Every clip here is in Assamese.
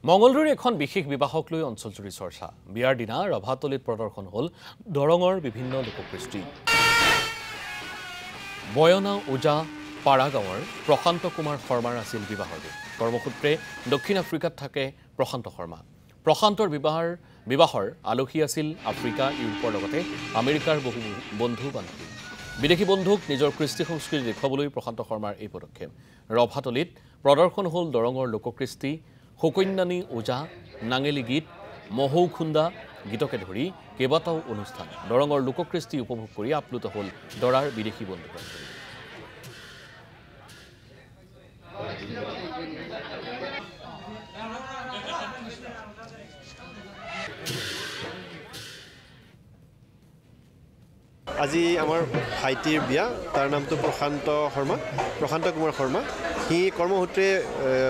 মঙ্গলদৈৰ এখন বিশেষ বিবাহক লৈ অঞ্চলজুৰি চৰ্চা বিয়াৰ দিনা ৰভাতলিত প্ৰদৰ্শন হ'ল দৰঙৰ বিভিন্ন লোককৃষ্টি বয়না ওজা পাৰা গাঁৱৰ প্ৰশান্ত কুমাৰ শৰ্মাৰ আছিল বিবাহৰ দিন কৰ্মসূত্ৰে দক্ষিণ আফ্ৰিকাত থাকে প্ৰশান্ত শৰ্মা প্ৰশান্তৰ বিবাহৰ আলহী আছিল আফ্ৰিকা ইউৰোপৰ লগতে আমেৰিকাৰ বহু বন্ধু বান্ধৱী বিদেশী বন্ধুক নিজৰ কৃষ্টি সংস্কৃতি দেখুৱাবলৈ প্ৰশান্ত শৰ্মাৰ এই পদক্ষেপ ৰভাতলিত প্ৰদৰ্শন হ'ল দৰঙৰ লোককৃষ্টি হুকন্যানী ওজা নাঙেলি গীত মহৌ খুন্দা গীতকে ধৰি কেইবাটাও অনুষ্ঠান দৰঙৰ লোককৃষ্টি উপভোগ কৰি আপ্লুত হ'ল দৰাৰ বিদেশী বন্ধু বান্ধৱী আজি আমাৰ ভাইটিৰ বিয়া তাৰ নামটো প্ৰশান্ত কুমাৰ শৰ্মা হি কৰ্মসূত্ৰে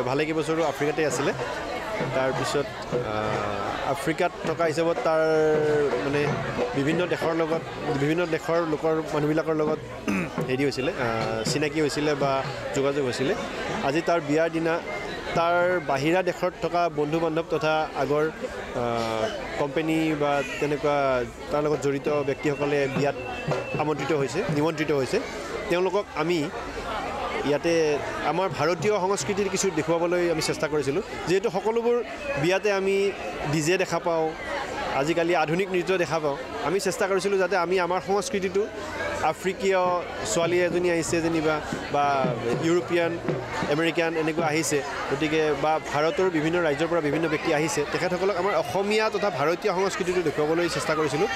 ভালে কেইবছৰো আফ্ৰিকাতে আছিলে তাৰপিছত আফ্ৰিকাত থকা হিচাপত তাৰ মানে বিভিন্ন দেশৰ মানুহবিলাকৰ লগত হেৰি হৈছিলে চিনাকি হৈছিলে বা যোগাযোগ হৈছিলে আজি তাৰ বিয়াৰ দিনা তাৰ বাহিৰা দেশত থকা বন্ধু বান্ধৱ তথা আগৰ কোম্পানী বা তেনেকুৱা তাৰ লগত জড়িত ব্যক্তিসকলে বিয়াত নিমন্ত্ৰিত হৈছে তেওঁলোকক আমি ইয়াতে আমাৰ ভাৰতীয় সংস্কৃতিৰ কিছু দেখুৱাবলৈ আমি চেষ্টা কৰিছিলোঁ যেহেতু সকলোবোৰ বিয়াতে আমি ডিজে দেখা পাওঁ আজিকালি আধুনিক নৃত্য দেখা পাওঁ আমি চেষ্টা কৰিছিলোঁ যাতে আমি আমাৰ সংস্কৃতিটো আফ্ৰিকীয় ছোৱালী এজনী আহিছে যেনিবা বা ইউৰোপিয়ান আমেৰিকান এনেকুৱা আহিছে গতিকে বা ভাৰতৰ বিভিন্ন ৰাজ্যৰ পৰা বিভিন্ন ব্যক্তি আহিছে তেখেতসকলক আমাৰ অসমীয়া তথা ভাৰতীয় সংস্কৃতিটো দেখুৱাবলৈ চেষ্টা কৰিছিলোঁ